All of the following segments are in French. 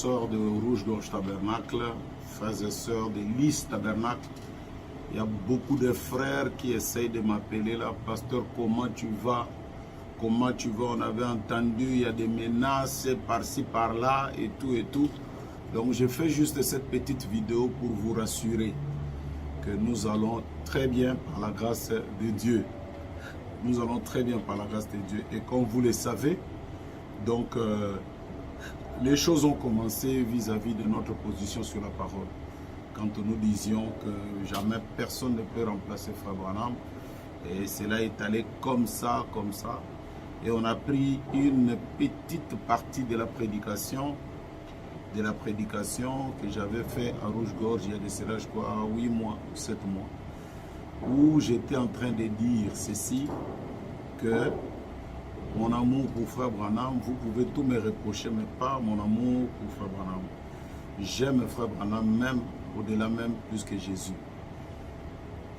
sœurs de Rouge-Gorge Tabernacle, frères et sœurs de Lys Tabernacle. Il y a beaucoup de frères qui essayent de m'appeler là, pasteur, comment tu vas? Comment tu vas? On avait entendu, il y a des menaces par-ci, par-là et tout et tout. Donc je fais juste cette petite vidéo pour vous rassurer que nous allons très bien par la grâce de Dieu. Nous allons très bien par la grâce de Dieu. Et comme vous le savez, donc les choses ont commencé vis-à-vis de notre position sur la parole. Quand nous disions que jamais personne ne peut remplacer Frère Branham. Et cela est allé comme ça, comme ça. Et on a pris une petite partie de la prédication que j'avais fait à Rouge-Gorge il y a de cela, je crois, 8 mois ou 7 mois, où j'étais en train de dire ceci, que mon amour pour Frère Branham, vous pouvez tout me reprocher, mais pas mon amour pour Frère Branham. J'aime Frère Branham même, au-delà même, plus que Jésus.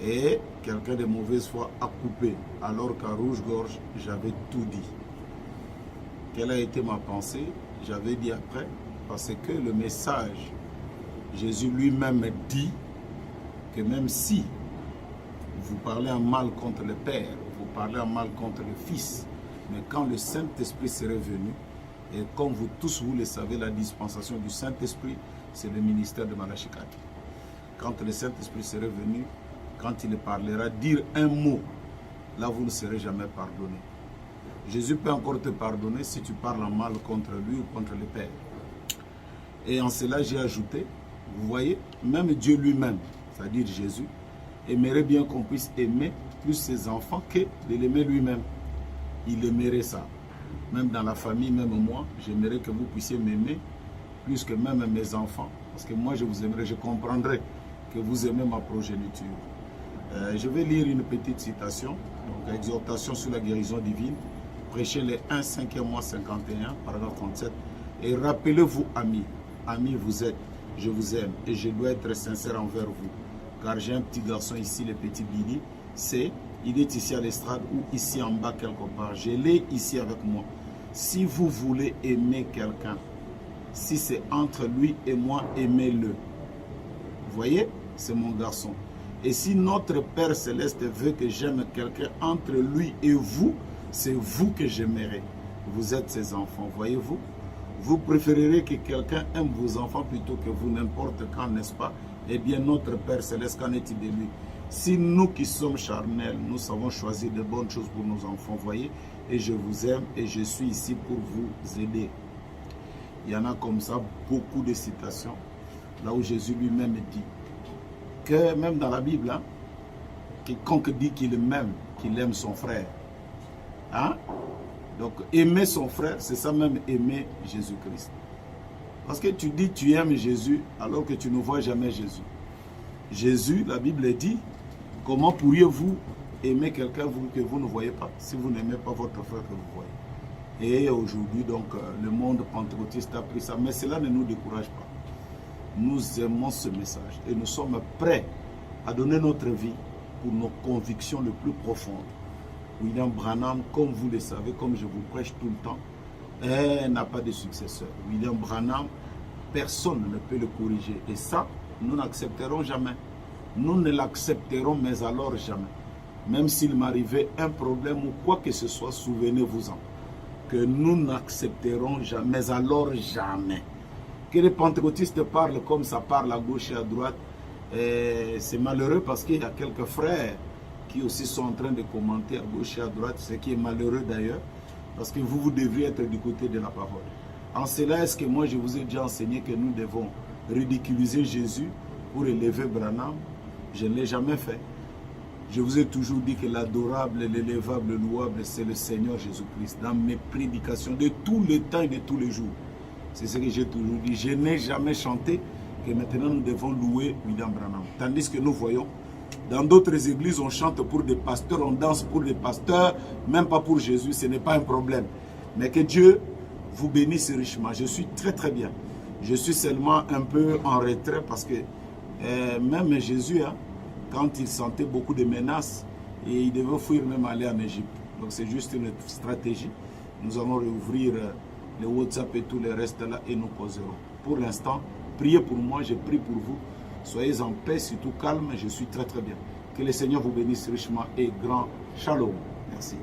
Et quelqu'un de mauvaise foi a coupé, alors qu'à Rouge-Gorge, j'avais tout dit. Quelle a été ma pensée? J'avais dit après, parce que le message, Jésus lui-même dit que même si vous parlez en mal contre le Père, vous parlez en mal contre le Fils, mais quand le Saint-Esprit serait venu, et comme vous tous vous le savez, la dispensation du Saint-Esprit, c'est le ministère de Malachikati. Quand le Saint-Esprit serait venu, quand il parlera, dire un mot, là vous ne serez jamais pardonné. Jésus peut encore te pardonner si tu parles en mal contre lui ou contre le Père. Et en cela, j'ai ajouté, vous voyez, même Dieu lui-même, c'est-à-dire Jésus, aimerait bien qu'on puisse aimer plus ses enfants que de l'aimer lui-même. Il aimerait ça. Même dans la famille, même moi, j'aimerais que vous puissiez m'aimer plus que même mes enfants. Parce que moi, je vous aimerais, je comprendrais que vous aimez ma progéniture. Je vais lire une petite citation, donc exhortation sur la guérison divine, prêchez les 1 5e mois 51, paragraphe 37, et rappelez-vous, amis, amis vous êtes, je vous aime, et je dois être sincère envers vous, car j'ai un petit garçon ici, le petit Billy, il est ici à l'estrade ou ici en bas quelque part, je l'ai ici avec moi. Si vous voulez aimer quelqu'un, si c'est entre lui et moi, aimez-le. Vous voyez, c'est mon garçon. Et si notre Père Céleste veut que j'aime quelqu'un entre lui et vous, c'est vous que j'aimerai. Vous êtes ses enfants, voyez-vous? Vous préférerez que quelqu'un aime vos enfants plutôt que vous, n'importe quand, n'est-ce pas? Eh bien, notre Père Céleste, qu'en est-il de lui? Si nous qui sommes charnels, nous savons choisir de bonnes choses pour nos enfants, voyez? Et je vous aime et je suis ici pour vous aider. Il y en a comme ça beaucoup de citations, là où Jésus lui-même dit que même dans la Bible, hein, quiconque dit qu'il aime son frère. Hein? Donc aimer son frère, c'est ça même aimer Jésus-Christ. Parce que tu dis tu aimes Jésus alors que tu ne vois jamais Jésus. Jésus, la Bible dit, comment pourriez-vous aimer quelqu'un que vous ne voyez pas si vous n'aimez pas votre frère que vous voyez? Et aujourd'hui, donc, le monde pentecôtiste a pris ça, mais cela ne nous décourage pas. Nous aimons ce message et nous sommes prêts à donner notre vie pour nos convictions les plus profondes. William Branham, comme vous le savez, comme je vous prêche tout le temps, n'a pas de successeur. William Branham, personne ne peut le corriger. Et ça, nous n'accepterons jamais. Nous ne l'accepterons, mais alors jamais. Même s'il m'arrivait un problème ou quoi que ce soit, souvenez-vous-en, que nous n'accepterons jamais, mais alors jamais. Que les pentecôtistes parlent comme ça parle à gauche et à droite, c'est malheureux parce qu'il y a quelques frères qui aussi sont en train de commenter à gauche et à droite, ce qui est malheureux d'ailleurs, parce que vous devriez être du côté de la parole. En cela, est-ce que moi je vous ai déjà enseigné que nous devons ridiculiser Jésus pour élever Branham? Je ne l'ai jamais fait. Je vous ai toujours dit que l'adorable, l'élevable, le louable, c'est le Seigneur Jésus-Christ. Dans mes prédications de tous les temps et de tous les jours. C'est ce que j'ai toujours dit. Je n'ai jamais chanté que maintenant nous devons louer William Branham. Tandis que nous voyons, dans d'autres églises, on chante pour des pasteurs, on danse pour des pasteurs, même pas pour Jésus, ce n'est pas un problème. Mais que Dieu vous bénisse richement. Je suis très très bien. Je suis seulement un peu en retrait parce que même Jésus, hein, quand il sentait beaucoup de menaces, et il devait fuir même aller en Égypte. Donc c'est juste une stratégie. Nous allons rouvrir le WhatsApp et tout le reste là et nous causerons. pour l'instant. Priez pour moi, je prie pour vous. Soyez en paix, surtout calme, je suis très très bien. Que le Seigneur vous bénisse richement et grand shalom. Merci.